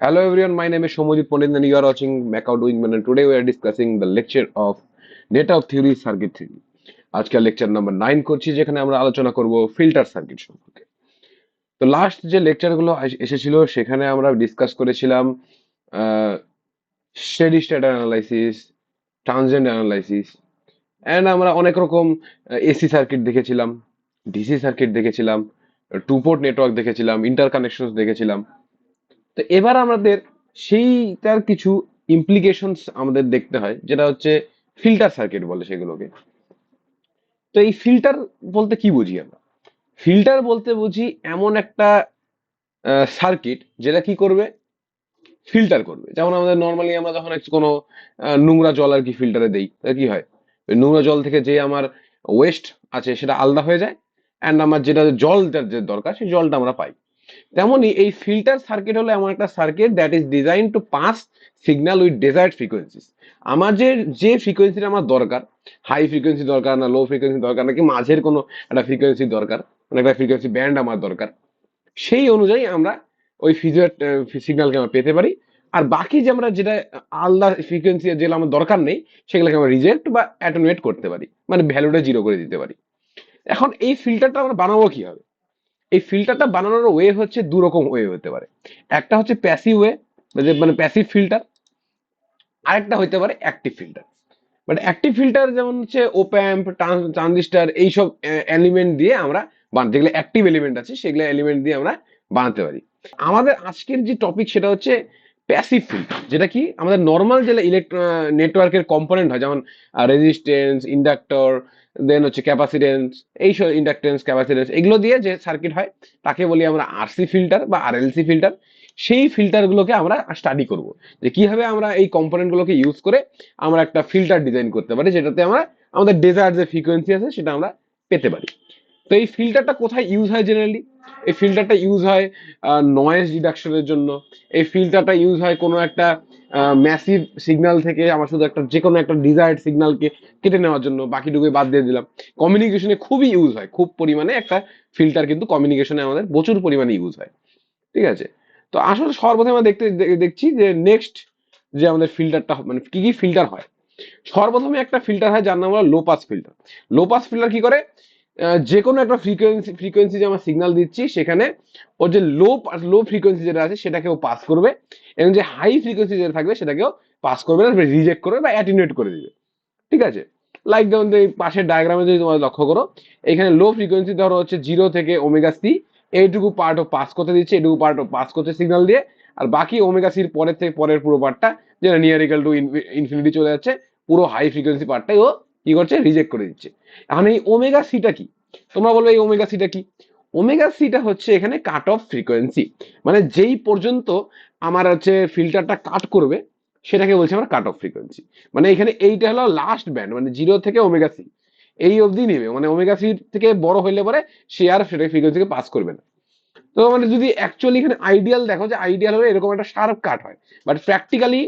Hello everyone, my name is Shomojit Pandit and you are watching Macaw Doing Man and today we are discussing the lecture of Net Theory Circuit Theory. আজকের lecture number 9 করছি যেখানে আমরা আলোচনা করব filter circuit সম্পর্কে। তো last যে লেকচারগুলো এসেছিল সেখানে আমরা ডিসকাস করেছিলাম steady state analysis, transient analysis and আমরা অনেক রকম এসি সার্কিট দেখেছিলাম, ডিসি সার্কিট দেখেছিলাম, টু পোর্ট নেটওয়ার্ক দেখেছিলাম, ইন্টারকানেকশনস দেখেছিলাম। তো এবার আমাদের সেইটার কিছু ইমপ্লিকেশনস আমাদের দেখতে হয় যেটা হচ্ছে ফিল্টার সার্কিট বলে সেগুলোকে। তো এই ফিল্টার বলতে কি বুঝি আমরা? ফিল্টার বলতে বুঝি এমন একটা সার্কিট যেটা কি করবে, ফিল্টার করবে। যেমন আমাদের নর্মালি আমরা যখন একটু কোনো নোংরা জল আর কি ফিল্টারে দেই তাহলে কি হয়, ওই নোংরা জল থেকে যে আমার ওয়েস্ট আছে সেটা আলাদা হয়ে যায় অ্যান্ড আমার যেটা জলটার যে দরকার সেই জলটা আমরা পাই। তেমনই এই ফিল্টার সার্কিট হলো এমন একটা circuit that is design to pass signal with desired frequencies. আমার যে যে ফ্রিকোয়েন্সিটা আমার দরকার, হাই ফ্রিকোয়েন্সি দরকার না লো ফ্রিকোয়েন্সি দরকার নাকি মাঝের কোনো একটা ফ্রিকোয়েন্সি দরকার, মানে একটা ফ্রিকোয়েন্সি ব্যান্ড আমার দরকার, সেই অনুযায়ী আমরা ওই ফিজিওর সিগন্যালকে আমরা পেতে পারি। আর বাকি যে আমরা যেটা আলাদা ফ্রিকোয়েন্সি যেগুলো আমার দরকার নেই সেগুলোকে আমরা রিজেক্ট বা অ্যাটেনুয়েট করতে পারি, মানে ভ্যালুটা জিরো করে দিতে পারি। এখন এই ফিল্টারটা আমরা বানাবো কিভাবে? এই ফিল্টারটা বানানোর ওয়ে হচ্ছে দু রকম ওয়ে হতে পারে। একটা হচ্ছে প্যাসিভ ওয়ে, মানে প্যাসিভ ফিল্টার, আরেকটা হতে পারে active filter. But active filter যেমন হচ্ছে ওপ্যাম্প, ট্রানজিস্টার এইসব এলিমেন্ট দিয়ে আমরা যেগুলো অ্যাক্টিভ এলিমেন্ট আছে সেগুলো এলিমেন্ট দিয়ে আমরা বানাতে পারি। আমাদের আজকের যে টপিক সেটা হচ্ছে প্যাসিভ ফিল্টার, যেটা কি আমাদের নর্মাল যে নেটওয়ার্কের কম্পোনেন্ট হয় যেমন রেজিস্ট্যান্স, ইন্ডাক্টর, দেন হচ্ছে ক্যাপাসিটেন্স, এইসব ইন্ডাকটেন্স, ক্যাপাসিটেন্স এগুলো দিয়ে যে সার্কিট হয় তাকে বলি আমরা আরসি ফিল্টার বা আরএলসি ফিল্টার। সেই ফিল্টারগুলোকে আমরা স্টাডি করব যে কিভাবে আমরা এই কম্পোনেন্টগুলোকে ইউজ করে আমরা একটা ফিল্টার ডিজাইন করতে পারি যেটাতে আমরা আমাদের ডেজায়ার যে ফ্রিকোয়েন্সি আছে সেটা আমরা পেতে পারি। তো এই ফিল্টারটা কোথায় ইউজ হয় জেনারেলি? এই ফিল্টারটা ইউজ হয় নয়েজ রিডাকশনের জন্য। এই ফিল্টারটা ইউজ হয় কোনো একটা ম্যাসিভ সিগন্যাল থেকে আমার শুধু একটা যে কোনো একটা ডিজায়ার্ড সিগন্যালকে কেটে নেওয়ার জন্য, বাকিটুকু বাদ দিয়ে দিলাম। কমিউনিকেশনে খুবই ইউজ হয়, খুব পরিমাণে একটা ফিল্টার কিন্তু কমিউনিকেশনে আমাদের প্রচুর পরিমাণে ইউজ হয়। ঠিক আছে? তো আসলে সর্বপ্রথমে আমরা দেখছি যে নেক্সট যে আমাদের ফিল্টারটা মানে কি কি ফিল্টার হয়। সর্বপ্রথমে একটা ফিল্টার হয় যার নাম হলো লো পাস ফিল্টার। লো পাস ফিল্টার কি করে, যে কোনো একটা ফ্রিকোয়েন্সি যে আমরা সিগন্যাল দিচ্ছি সেখানে ওর যে লো ফ্রিকোয়েন্সি যেটা আছে সেটাকেও পাস করবে এবং যে হাই ফ্রিকোয়েন্সি যেটা থাকবে সেটাকেও পাস করবে না, রিজেক্ট করবে বা অ্যাটিনুয়েট করে দিবে। ঠিক আছে? লাইক যেমন এই পাশের ডায়াগ্রামে যদি তোমরা লক্ষ্য করো, এখানে লো ফ্রিকোয়েন্সি ধরো হচ্ছে 0 থেকে ওমেগা সি, এইটুকু পার্টও পাস করতে দিচ্ছে, এটুকু পার্টও পাস করছে সিগন্যাল দিয়ে, আর বাকি ওমেগা সির পরের থেকে পরের পুরো পার্টটা যেটা নিয়ার ইকুয়াল টু ইনফিনিটি চলে যাচ্ছে, পুরো হাই ফ্রিকোয়েন্সি পার্টটাই ও কি করছে, রিজেক্ট করে দিচ্ছে। এখন এই ওমেগা সিটা কি? তোমরা বলবে এই ওমেগা সিটা কি? ওমেগা সিটা হচ্ছে এখানে কাট অফ ফ্রিকোয়েন্সি, মানে যেই পর্যন্ত আমার হচ্ছে ফিল্টারটা কাট করবে সেটাকে বলছে আমরা কাট অফ ফ্রিকোয়েন্সি। মানে এখানে এইটা হলো লাস্ট ব্যান্ড, মানে 0 থেকে ওমেগা সি এই অবধি নেবে, মানে ওমেগা সি থেকে বড় হইলে পরে সে আর সেটা ফ্রিকোয়েন্সিকে পাস করবে না। তো মানে যদি অ্যাকচুয়ালি এখানে আইডিয়াল দেখো, যে আইডিয়াল হলে এরকম একটা শার্প কাট হয়, বাট প্র্যাকটিক্যালি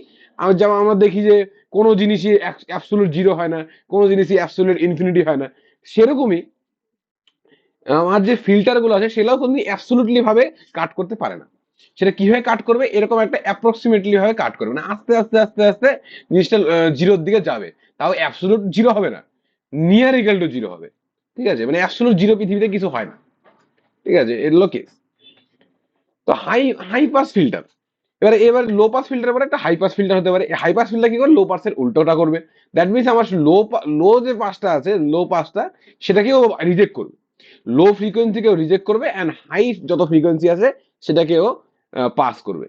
যেমন আমরা দেখি যে কোনো জিনিসই অ্যাবসোলুট জিরো হয় না, কোনো জিনিসই অ্যাবসোলুট ইনফিনিটি হয় না, সেরকমই আমার যে ফিল্টার গুলো আছে সেগুলো কিন্তু অ্যাবসোলুটলি ভাবে কাট করতে পারে না। সেটা কিভাবে কাট করবে, এরকম একটা অ্যাপ্রক্সিমেটলি ভাবে কাট করবে, না আস্তে আস্তে আস্তে আস্তে জিনিসটা জিরোর দিকে যাবে, তাও অ্যাবসোলুট জিরো হবে না, নিয়ার ইকুয়াল টু জিরো হবে। ঠিক আছে? মানে অ্যাবসোলুট জিরো পৃথিবীতে কিছু হয় না। ঠিক আছে? এগুলো কেস। তো হাই হাই পাস ফিল্টার, এবার এবার লো পাস ফিল্টার পরে একটা হাই পাস ফিল্টার হতে পারে। হাই পাস ফিল্টার কি করে, লো পাসের উল্টোটা করবে। দ্যাট মিনস আমার লো যে পাসটা আছে, লো পাসটা সেটাকেও রিজেক্ট করবে, লো ফ্রিকোয়েন্সিকেও রিজেক্ট করবে অ্যান্ড হাই যত ফ্রিকোয়েন্সি আছে সেটাকেও পাস করবে।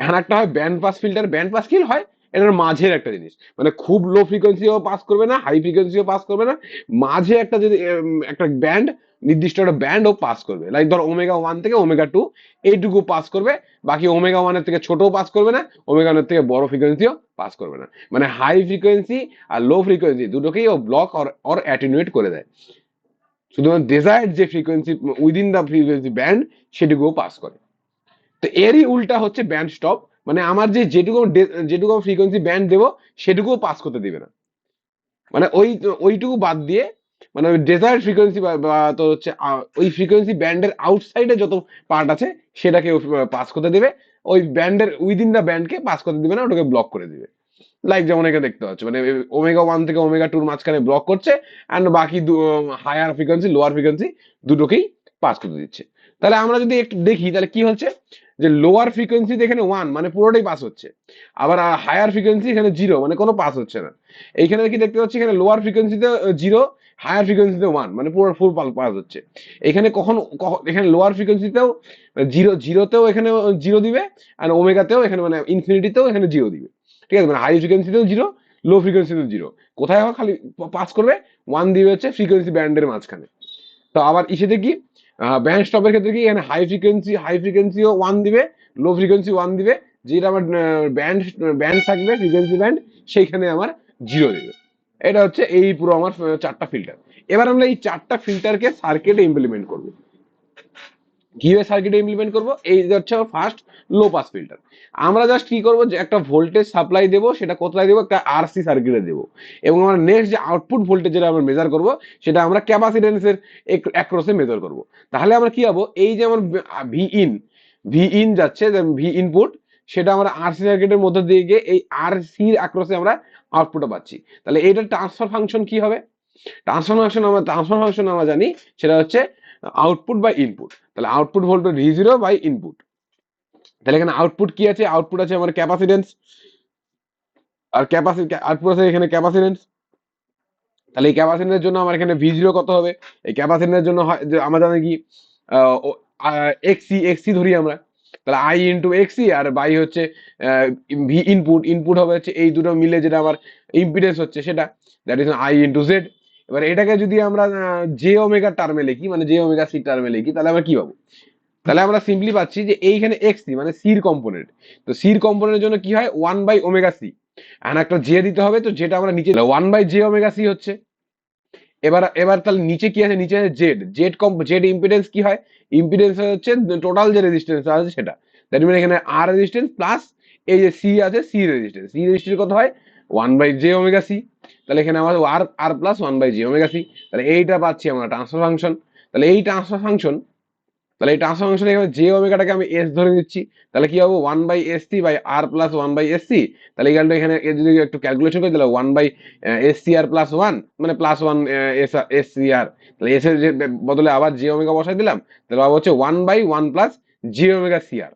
এখন একটা হয় band pass filter. Band pass কি হয়, এটার মাঝের একটা জিনিস, মানে খুব লো ফ্রিকোয়েন্সিও পাস করবে না, হাই ফ্রিকোয়েন্সিও পাস করবে না, মাঝে একটা যদি একটা ব্যান্ড, নির্দিষ্ট একটা ব্যান্ড ও পাস করবে। লাইক ধর ওমেগা 1 থেকে ওমেগা 2 এইটুকু পাস করবে, বাকি ওমেগা 1 এর থেকে ছোটও পাস করবে না, ওমেগা 1 এর থেকে বড় ফ্রিকোয়েন্সিও পাস করবে না। মানে হাই ফ্রিকোয়েন্সি আর লো ফ্রিকোয়েন্সি দুটোকেই ও ব্লক অর অ্যাটিনুয়েট করে দেয়। শুধুমাত্র ডিজায়ার্ড যে ফ্রিকোয়েন্সি উইদিন দা ফ্রিকোয়েন্সি ব্যান্ড সেটুকুও পাস করে। তো এরই উল্টা হচ্ছে ব্যান্ড স্টপ, মানে আমার যে যেটুকু ফ্রিকোয়েন্সি ব্যান্ড দেবো সেটুকুও পাস করতে দিবে না, মানে ওইটুকু বাদ দিয়ে, মানে ওই ডেজার্ট ফ্রিকোয়েন্সি বা তো হচ্ছে ওই ফ্রিকোয়েন্সি ব্যান্ডের আউটসাইডে যত পার্ট আছে সেটাকে পাস করতে দেবে, ওই ব্যান্ডের উইদিন দা ব্যান্ডকে পাস করতে দিবে না, ওটাকে ব্লক করে দিবে। লাইক যেমন এখানে দেখতে পাচ্ছ, মানে ওমেগা 1 থেকে ওমেগা 2 মাঝখানে ব্লক করছে, অ্যান্ড বাকি হায়ার ফ্রিকোয়েন্সি লোয়ার ফ্রিকোয়েন্সি দুটোকেই পাস করতে দিচ্ছে। তাহলে আমরা যদি একটু দেখি তাহলে কি হচ্ছে, যে লোয়ার ফ্রিকোয়েন্সিতে এখানে 1 মানে পুরোটাই পাস হচ্ছে, আবার হায়ার ফ্রিকোয়েন্সি এখানে 0 মানে কোনো পাস হচ্ছে না। এইখানে কি দেখতে পাচ্ছি, এখানে লোয়ার ফ্রিকোয়েন্সিতে 0, হায়ার ফ্রিকোয়েন্সিতে 1 মানে পুরো ফুল পাস হচ্ছে। এখানে এখানে লোয়ার ফ্রিকোয়েন্সিতেও 0 এখানে 0 দিবে, আর ওমেগাতেও এখানে মানে ইনফিনিটিতেও এখানে 0 দিবে। ঠিক আছে, মানে হাই ফ্রিকোয়েন্সিতেও 0, লো ফ্রিকোয়েন্সিতেও 0। কোথায় খালি পাস করবে, 1 দিবে হচ্ছে ফ্রিকোয়েন্সি ব্যান্ডের মাঝখানে। তো আবার ইসেতে কি, ব্যান্ড স্টপের ক্ষেত্রে কি, এখানে হাই ফ্রিকোয়েন্সিও 1 দিবে, লো ফ্রিকোয়েন্সি 1 দিবে, যেটা আমার ব্যান্ড ব্যান্ড থাকবে ফ্রিকোয়েন্সি ব্যান্ড, সেইখানে আমার 0 দিবে। এটা হচ্ছে এই পুরো আমার 4টা ফিল্টার। এবার আমরা এই 4টা ফিল্টারকে সার্কিটে ইমপ্লিমেন্ট করবো। কিভাবে সার্কিটে ইমপ্লিমেন্ট করব, এই যে হচ্ছে ফার্স্ট লো পাস ফিল্টার। আমরা জাস্ট কি করব, যে একটা ভোল্টেজ সাপ্লাই দেবো, সেটা কোথায় দেবো, একটা আরসি সার্কিটে দেবো, এবং আমরা নেক্সট যে আউটপুট ভোল্টেজ যেটা আমরা মেজার করব, সেটা আমরা ক্যাপাসিটেন্সের অ্যাক্রসে মেজার করব। তাহলে আমরা কি পাবো, এই যে আমার ভি ইন যাচ্ছে, ভি ইনপুট, সেটা আমরা আরসি সার্কিটের মধ্যে দিয়ে গিয়ে এই আরসির অ্যাক্রসে আমরা আউটপুটটা পাচ্ছি। তাহলে এইটার ট্রান্সফার ফাংশন কি হবে, ট্রান্সফার ফাংশন আমরা জানি, সেটা হচ্ছে আউটপুট বাই ইনপুট। তাহলে output voltage V zero by input. তাহলে এখানে আউটপুট কি আছে, আউটপুট আছে আমার ক্যাপাসিটেন্স, আর আউটপুট আছে এখানে ক্যাপাসিটেন্স। তাহলে এই ক্যাপাসিটেন্সের জন্য আমার এখানে ভি জিরো কত হবে, এই ক্যাপাসিটেন্সের জন্য হয় যে আমরা জানি কি, এক্সি এক্সি ধরি আমরা। তাহলে আই ইন্টু এক্সি, আর বাই হচ্ছে ভি ইনপুট, ইনপুট হবে হচ্ছে এই দুটো মিলে যেটা আমার ইম্পিডেন্স হচ্ছে, সেটা that is I into Z. এবার এটাকে যদি আমরা জে ওমেগা টার্মে লিখি, মানে জে ওমেগা সি টার্মে লিখি, তাহলে আমরা কি পাবো, তাহলে আমরা সিম্পলি পাচ্ছি যে এইখানে এক্সি মানে সির কম্পোনেন্ট। তো সির কম্পোনেন্টের জন্য কি হয়, 1/ওমেগা সি, আর একটা জে দিতে হবে, তো যেটা আমরা নিচে 1/জে ওমেগা সি হচ্ছে। এবার এবার তাহলে নিচে কি আছে, নিচে আছে জেড, জেড ইম্পিডেন্স কি হয়, ইম্পিডেন্স হচ্ছে টোটাল যে রেজিস্ট্যান্স আছে সেটা। দ্যাট মিন এখানে আর রেজিস্ট্যান্স প্লাস এই যে সি আছে, সি রেজিস্ট্যান্স কত হয়, 1/জে ওমেগা সি। তাহলে এখানে আমাদের আর আর প্লাস 1/জে ওমেগা সি। তাহলে এইটা পাচ্ছি আমরা ট্রান্সফার ফাংশন। তাহলে এই ট্রান্সফার ফাংশন, তাহলে এই ট্রান্সফার ফাংশনে এখানে জে ওমেগাটাকে আমি এস ধরে নিচ্ছি। তাহলে কি হবে, 1/এস সি বাই আর প্লাস 1/এস সি। তাহলে এখানে এখানে যদি একটু ক্যালকুলেশন করি, তাহলে 1/এস সি আর প্লাস 1 মানে প্লাস 1 এস সি আর। তাহলে এস এর যে বদলে আবার জে ওমেগা বসাই দিলাম, তাহলে আবার হচ্ছে 1/1 প্লাস জে ওমেগা সি আর।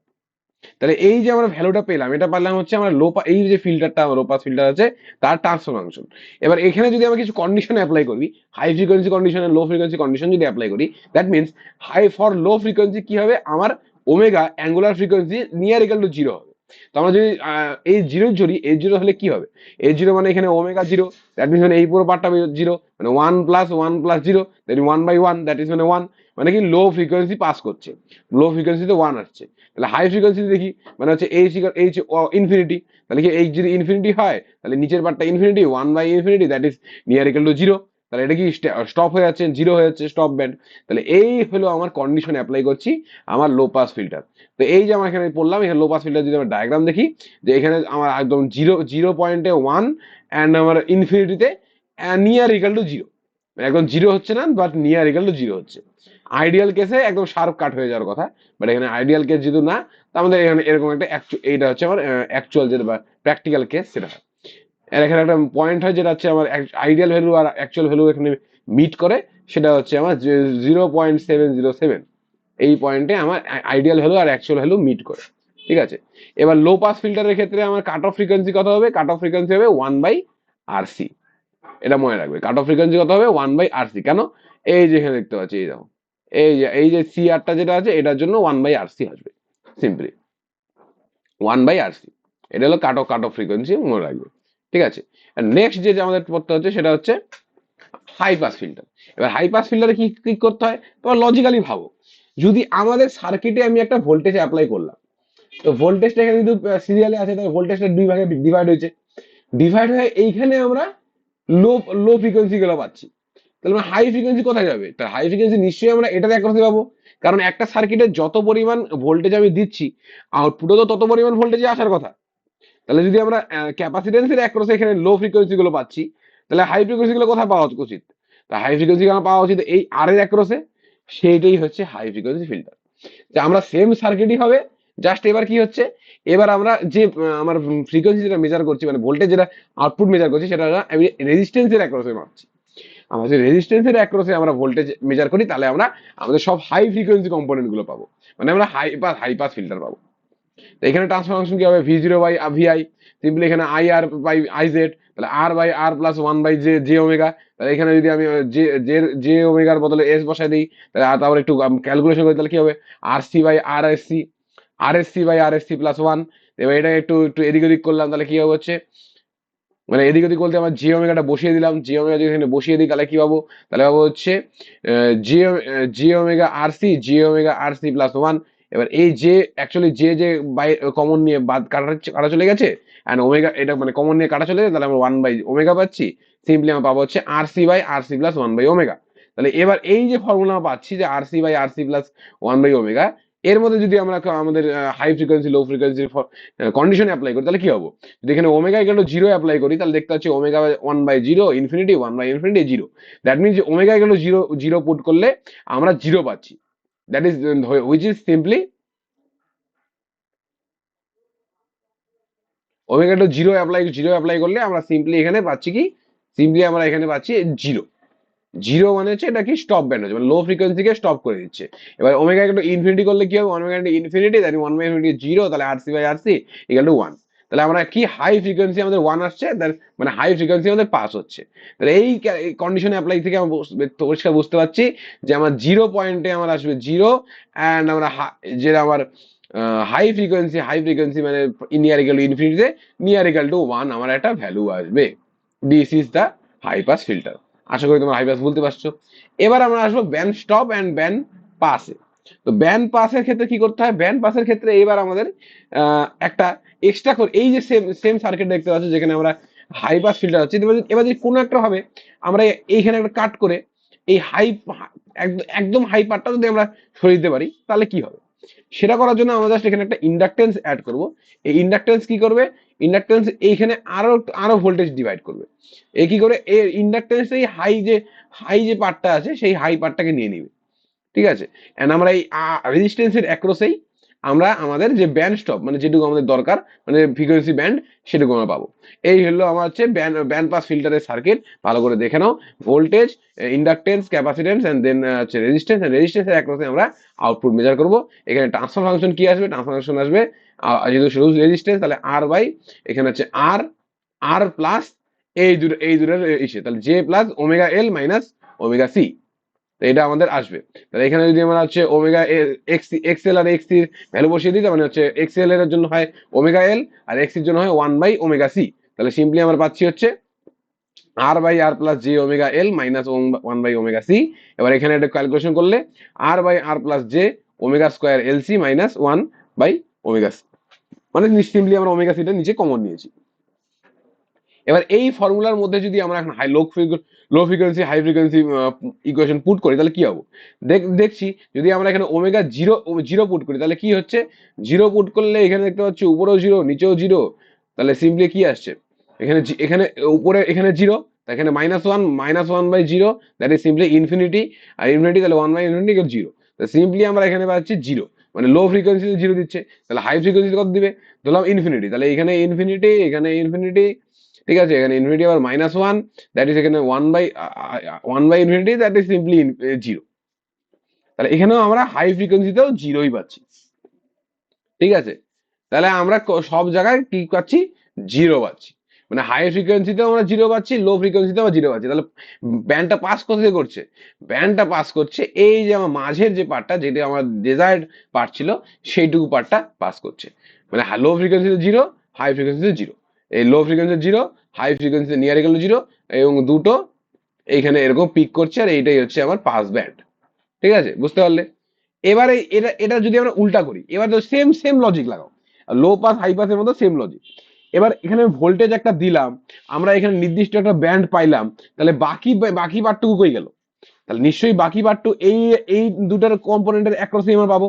তাহলে এই যে আমরা ভ্যালুটা পেলাম, এটা পেলাম হচ্ছে আমরা এই যে ফিল্টারটা আমার লো পাস ফিল্টার আছে, তার ট্রান্সফার ফাংশন। এবার এখানে যদি আমরা কিছু কন্ডিশন অ্যাপ্লাই করি, high frequency condition low frequency condition যদি অ্যাপ্লাই করি, that means high for low frequency কি হবে, আমার omega angular frequency near equal to 0 হবে। তো আমরা যদি এই জিরো ধরি, এই জিরো হলে কি হবে, এই জিরো মানে এখানে ওমেগা 0, দ্যাট মিনস মানে এই পুরো পার্টটা 0, মানে 1+1+0, দ্যাট ইজ 1/1, দ্যাট ইজ মানে 1, মানে কি লো ফ্রিকোয়েন্সি পাস করছে, লো ফ্রিকোয়েন্সিতে 1 আসছে। তাহলে হাই ফ্রিকোয়েন্সিতে দেখি, মানে হচ্ছে এইচ ইনফিনিটি। তাহলে কি এইচ যদি ইনফিনিটি হয়, তাহলে নিচের পার্টটা ইনফিনিটি, 1/ইনফিনিটি, that is near equal to 0। তাহলে এটা কি স্টপ হয়ে যাচ্ছে, 0 হয়ে যাচ্ছে, স্টপ ব্যান্ড। তাহলে এই হলো আমার কন্ডিশন অ্যাপ্লাই করছি আমার লো পাস ফিল্টার। তো এই যে আমার এখানে পড়লাম, এখানে লো পাস ফিল্টার যদি আমরা ডায়াগ্রাম দেখি, যে এখানে আমার একদম 0.1 অ্যান্ড আমার ইনফিনিটিতে নিয়ার ইকাল টু 0, একদম 0 হচ্ছে না, বাট নিয়ার ইকাল টু 0 হচ্ছে। আইডিয়াল কেসে একদম শার্প কাট হয়ে যাওয়ার কথা, বাট এখানে আইডিয়াল কেস যেহেতু না, তো আমাদের এখানে এরকম একটা এইটা হচ্ছে আমার অ্যাকচুয়াল যেটা বা প্র্যাকটিক্যাল কেস সেটা হয়। আর এখানে একটা পয়েন্ট হয় যেটা হচ্ছে আমার আইডিয়াল ভ্যালু আর অ্যাকচুয়াল ভ্যালু এখানে মিট করে, সেটা হচ্ছে আমার 0.707। এই পয়েন্টে আমার আইডিয়াল ভ্যালু আর অ্যাকচুয়াল ভ্যালু মিট করে। ঠিক আছে, এবার লো পাস ফিল্টারের ক্ষেত্রে আমার কাট অফ ফ্রিকোয়েন্সি কত হবে, কাট অফ ফ্রিকোয়েন্সি হবে 1/আরসি। এটা মনে রাখবে, কাট অফ ফ্রিকোয়েন্সি কত হবে, 1/আরসি। কেন, এই যে এখানে দেখতে পাচ্ছি, এই দেখো, এই যে সি আরটা যেটা আছে, এটার জন্য 1/আরসি আসবে, সিম্পলি 1/আরসি। এটা হলো কাট অফ ফ্রিকোয়েন্সি, মনে রাখবে। ঠিক আছে, নেক্সট যে আমাদের পড়তে হচ্ছে সেটা হচ্ছে হাই পাস ফিল্টার। এবার হাই পাস ফিল্টারে কি কি করতে হয়, তোমার লজিক্যালি ভাবো, যদি আমাদের সার্কিটে আমি একটা ভোল্টেজ অ্যাপ্লাই করলাম, তো ভোল্টেজটা এখানে যদি সিরিয়ালে আছে, তাহলে ভোল্টেজটা দুই ভাগে ডিভাইড হয়েছে, ডিভাইড হয়ে এইখানে আমরা লো লো ফ্রিকোয়েন্সি গুলো পাচ্ছি। তাহলে হাই ফ্রিকোয়েন্সি কোথায় যাবে, তার হাই ফ্রিকোয়েন্সি নিশ্চয়ই আমরা এটাতে অ্যাক্রসে পাবো, কারণ একটা সার্কিটে যত পরিমাণ ভোল্টেজ আমি দিচ্ছি, আউটপুটও তো তত পরিমাণ ভোল্টেজে আসার কথা। তাহলে যদি আমরা ক্যাপাসিটেন্সের অ্যাক্রসে এখানে লো ফ্রিকোয়েন্সি গুলো পাচ্ছি, তাহলে হাই ফ্রিকোয়েন্সি গুলো কোথায় পাওয়া উচিত, তা হাই ফ্রিকোয়েন্সি আমার পাওয়া উচিত এই আর এর অ্যাক্রসে। সেইটাই হচ্ছে হাই ফ্রিকোয়েন্সি ফিল্টার। যে আমরা সেম সার্কিটই হবে, জাস্ট এবার কি হচ্ছে, এবার আমরা যে আমার ফ্রিকোয়েন্সি যেটা মেজার করছি, মানে ভোল্টেজ যেটা আউটপুট মেজার করছি, সেটা আমি রেজিস্ট্যান্সের অ্যাক্রসে মাপছি। আমরা যদি রেজিস্ট্যান্সের অ্যাক্রসে আমরা ভোল্টেজ মেজার করি, তাহলে আমরা আমাদের সব হাই ফ্রিকোয়েন্সি কম্পোনেন্ট গুলো পাবো, মানে আমরা হাই পাস ফিল্টার পাবো। তো এখানে ট্রান্সফার ফাংশন কি হবে, V zero by VI, simply এখানে I R by I Z, তাহলে R by R plus one by j j omega. তাহলে এখানে যদি আমি জে জে জে ওমেগার বদলে এস বসাই দিই, তাহলে তারপর একটু ক্যালকুলেশন করি, তাহলে কি হবে, R C by R S C, R S C by R S C plus one. এবার এটা একটু একটু এদিক ওদিক করলাম, তাহলে কি হবে হচ্ছে, মানে এদিক ওদিক বলতে আমার জি ওমেগাটা বসিয়ে দিলাম, জি ওমেগা যদি এখানে বসিয়ে দিই, তাহলে কি পাবো, তাহলে পাবো হচ্ছে জি জি ওমেগা আর সি, জি ওমেগা আর সি প্লাস ওয়ান। এবার এই যে অ্যাকচুয়ালি যে বাই কমন নিয়ে বাদ কাটা চলে গেছে, অ্যান্ড ওমেগা এটা মানে কমন নিয়ে কাটা চলে গেছে, তাহলে আমরা ওয়ান বাই ওমেগা পাচ্ছি। সিম্পলি আমরা পাবো হচ্ছে R C by R C plus one by omega. তাহলে এবার এই যে ফর্মুলা পাচ্ছি যে R C by R C plus one by omega, এর মধ্যে যদি আমরা আমাদের হাই ফ্রিকোয়েন্সি লো ফ্রিকোয়েন্সি কন্ডিশনে অ্যাপ্লাই করি, তাহলে কি হবো, যদি এখানে omega equal to zero apply করি, তাহলে দেখতে পাচ্ছি omega one by zero infinity, one by infinity zero. That means যে omega equal to zero zero put করলে আমরা জিরো পাচ্ছি। That is which is simply omega to zero apply করলে আমরা সিম্পলি এখানে পাচ্ছি কি, সিম্পলি আমরা এখানে পাচ্ছি জিরো। জিরো মানে হচ্ছে এটা কি স্টপ ব্যান্ড হচ্ছে, মানে লো ফ্রিকোয়েন্সিকে স্টপ করে দিচ্ছে। এবার ওমেগা একটু ইনফিনিটি করলে কি হবে, omega infinity that one by infinity zero, তাহলে R C by R C equal to one. তাহলে আমরা কি হাই ফ্রিকোয়েন্সি আমাদের ওয়ান আসছে, মানে হাই ফ্রিকোয়েন্সি আমাদের পাস হচ্ছে। তাহলে এই কন্ডিশন অ্যাপ্লাই থেকে আমরা পরিষ্কার বুঝতে পারছি যে আমার জিরো পয়েন্টে আমার আসবে জিরো, অ্যান্ড আমরা যে আমার হাই ফ্রিকোয়েন্সি মানে নিয়ার ইকুয়াল টু ইনফিনিটিতে নিয়ার ইকুয়াল টু ওয়ান আমার একটা ভ্যালু আসবে। This is the high pass filter. আশা করি তোমরা হাই পাস বলতে পারছো। এবার আমরা আসবো ব্যান্ড স্টপ অ্যান্ড ব্যান্ড পাসে। তো ব্যান্ড পাসের ক্ষেত্রে কি করতে হয়, ব্যান্ড পাসের ক্ষেত্রে এবার আমাদের একটা এক্সট্রা করে এই যে সেম সেম সার্কিট দেখতে পাচ্ছ, যেখানে আমরা হাই পাস ফিল্টার আছে, এবার যদি কোনো একটা ভাবে আমরা এইখানে একটা কাট করে এই একদম হাই পার্টটা যদি আমরা সরিয়ে দিতে পারি, তাহলে কি হবে, সেটা করার জন্য আমরা জাস্ট এখানে একটা ইন্ডাকটেন্স অ্যাড করব। এই ইন্ডাকটেন্স কি করবে, ইন্ডাকটেন্স এইখানে আরো ভোল্টেজ ডিভাইড করবে। এ কি করে, এই ইন্ডাকটেন্স এই হাই যে পার্টটা আছে সেই হাই পার্টটাকে নিয়ে নিবে। ঠিক আছে, এন্ড আমরা এই রেজিস্ট্যান্সের অ্যাক্রসেই আমরা আমাদের যে ব্যান্ড স্টপ মানে যেটুকু আমাদের দরকার, মানে ফ্রিকোয়েন্সি ব্যান্ড, সেটুকু আমরা পাবো। এই হলো আমার হচ্ছে ব্যান্ড পাস ফিল্টারের সার্কিট। ভালো করে দেখে নাও, voltage, inductance, capacitance, and then হচ্ছে রেজিস্ট্যান্সের অ্যাক্রসে আমরা আউটপুট মেজার করব। এখানে ট্রান্সফার ফাংশন কি আসবে, ট্রান্সফার ফাংশন আসবে যেহেতু শুধু রেজিস্ট্যান্স, তাহলে আর বাই এখানে হচ্ছে আর, আর প্লাস এই দুটোর ইসে, তাহলে J plus omega L minus omega C. তো এটা আমাদের আসবে। তাহলে এখানে যদি আমরা হচ্ছে ওমেগা এক্সএল আর এক্স এর ভ্যালু বসিয়ে দিই, মানে হচ্ছে এক্সএল এর জন্য হয় ওমেগা এল, আর এক্স এর জন্য হয় ওয়ান বাই ওমেগা সি। তাহলে সিম্পলি আমরা পাচ্ছি হচ্ছে R by R plus j omega L minus one by omega C. এবার এখানে একটা ক্যালকুলেশন করলে R by R plus j omega square L C minus one by omega C, মানে simply আমরা ওমেগা সিটা নিচে কমন নিয়েছি। এবার এই ফর্মুলার মধ্যে যদি আমরা এখন low frequency high frequency equation put করি, তাহলে কি হবো, দেখছি যদি আমরা এখানে ওমেগা জিরো জিরো পুট করি, তাহলে কি হচ্ছে, জিরো পুট করলে এখানে দেখতে পাচ্ছি উপরেও জিরো নিচেও জিরো। তাহলে সিম্পলি কি আসছে, এখানে উপরে এখানে জিরো, এখানে minus one by zero, that is simply infinity. আর ইনফিনিটি তাহলে ওয়ান বাই ইনফিনিটি জিরো। তো সিম্পলি আমরা এখানে পাচ্ছি জিরো, মানে লো ফ্রিকোয়েন্সিতে জিরো দিচ্ছে। তাহলে হাই ফ্রিকোয়েন্সিতে কত দিবে, ধরলাম ইনফিনিটি, তাহলে এখানে ইনফিনিটি এখানে ইনফিনিটি। ঠিক আছে, এখানে ইনফিনিটি আবার মাইনাস ওয়ান, দ্যাট ইজ এখানে one by infinity, that is simply zero. তাহলে এখানেও আমরা হাই ফ্রিকোয়েন্সিতেও জিরোই পাচ্ছি। ঠিক আছে, তাহলে আমরা সব জায়গায় কি পাচ্ছি, জিরো পাচ্ছি। মানে হাই ফ্রিকোয়েন্সিতেও আমরা জিরো পাচ্ছি, লো ফ্রিকোয়েন্সিতেও জিরো পাচ্ছি। তাহলে ব্যান্ডটা পাস কোথায় করছে, ব্যান্ডটা পাস করছে এই যে আমার মাঝের যে পার্টটা, যেটা আমার ডিজায়ার্ড পার্ট ছিল, সেইটুকু পার্টটা পাস করছে। মানে লো ফ্রিকোয়েন্সিতে জিরো, হাই ফ্রিকোয়েন্সিতে জিরো। এই low frequency zero, high frequency near equal zero, এবং দুটো এইখানে এরকম পিক করছে, আর এইটাই হচ্ছে আমার পাস ব্যান্ড। ঠিক আছে, বুঝতে পারলে। এবারে এটা এটা যদি আমরা উল্টা করি, এবার তো সেম সেম লজিক লাগাও, লো পাস হাই পাসের মতো সেম লজিক। এবার এখানে ভোল্টেজ একটা দিলাম, আমরা এখানে নির্দিষ্ট একটা ব্যান্ড পাইলাম, তাহলে বাকি পার্টটুকু কই গেল, তাহলে নিশ্চয়ই বাকি পার্টটু এই এই দুটার কম্পোনেন্টের অ্যাক্রসে আমরা পাবো।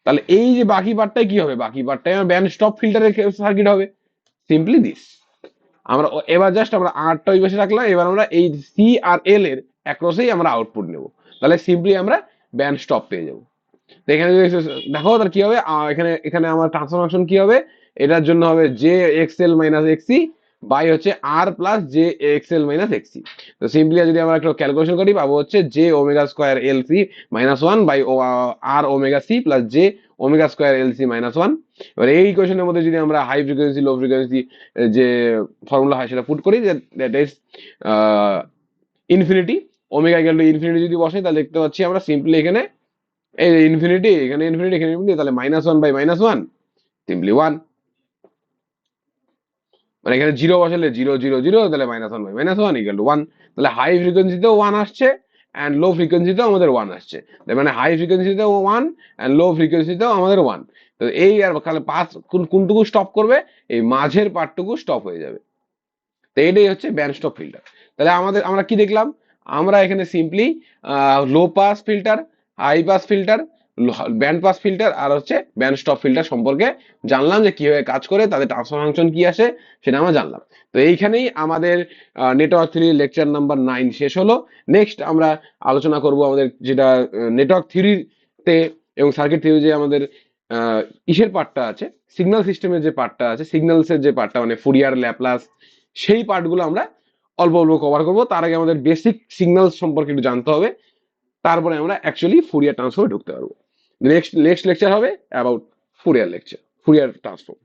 তাহলে এই যে বাকি পার্টটাই কি হবে, বাকি পার্টটাই আমার ব্যান্ড স্টপ ফিল্টারের সার্কিট হবে। Simply this. আমরা এবার জাস্ট আমরা আরটা ওই পাশে রাখলাম, এবার আমরা এই সি আর এল এর অ্যাক্রসেই আমরা আউটপুট নেব। তাহলে সিম্পলি আমরা ব্যান্ড স্টপ পেয়ে যাব। তো এখানে যদি দেখো তার কি হবে, এখানে এখানে আমার ট্রান্সফরমেশন কি হবে, এটার জন্য হবে j X L minus X C by হচ্ছে R plus j X L minus X C. তো সিম্পলি যদি আমরা একটু ক্যালকুলেশন করি পাবো হচ্ছে j omega square L C minus one by R omega C plus j omega square L C minus one. এবার এই ইকুয়েশনের মধ্যে যদি আমরা হাই ফ্রিকোয়েন্সি লো ফ্রিকোয়েন্সি যে ফর্মুলা হয় সেটা পুট করি, that is infinity, omega equal to infinity যদি বসাই তাহলে দেখতে পাচ্ছি আমরা সিম্পলি এখানে এই ইনফিনিটি, এখানে ইনফিনিটি, এখানে ইনফিনিটি, তাহলে minus one by minus one simply one. মানে এখানে জিরো বসালে জিরো জিরো জিরো, তাহলে minus one by minus one equal to one. তাহলে হাই ফ্রিকোয়েন্সিতেও ওয়ান আসছে অ্যান্ড লো ফ্রিকোয়েন্সিতেও আমাদের ওয়ান আসছে। তার মানে হাই ফ্রিকোয়েন্সিতেও ওয়ান অ্যান্ড লো ফ্রিকোয়েন্সিতেও আমাদের ওয়ান। তো এই আর তাহলে পাঁচ কোনটুকু স্টপ করবে, এই মাঝের পার্টটুকু স্টপ হয়ে যাবে। তো এটাই হচ্ছে ব্যান্ড স্টপ ফিল্টার। তাহলে আমরা কি দেখলাম, আমরা এখানে simply low pass filter, high pass filter, band pass filter আর হচ্ছে ব্যান্ড স্টপ ফিল্টার সম্পর্কে জানলাম, যে কিভাবে কাজ করে, তাদের ট্রান্সফার ফাংশন কি আসে সেটা আমরা জানলাম। তো এইখানেই আমাদের নেটওয়ার্ক থ্রি লেকচার নাম্বার 9 শেষ হলো। নেক্সট আমরা আলোচনা করব আমাদের যেটা নেটওয়ার্ক থ্রিতে এবং সার্কিট থিওরি যে আমাদের ইসের পার্টটা আছে, সিগন্যাল সিস্টেমের যে পার্টটা আছে, সিগন্যালসের যে পার্টটা মানে ফুরিয়ার ল্যাপ্লাস, সেই পার্টগুলো আমরা অল্প অল্প কভার করবো। তার আগে আমাদের বেসিক সিগন্যাল সম্পর্কে একটু জানতে হবে, তারপরে আমরা অ্যাকচুয়ালি ফুরিয়ার ট্রান্সফর্মে ঢুকতে পারবো। নেক্সট নেক্সট লেকচার হবে about Fourier lecture, Fourier transform.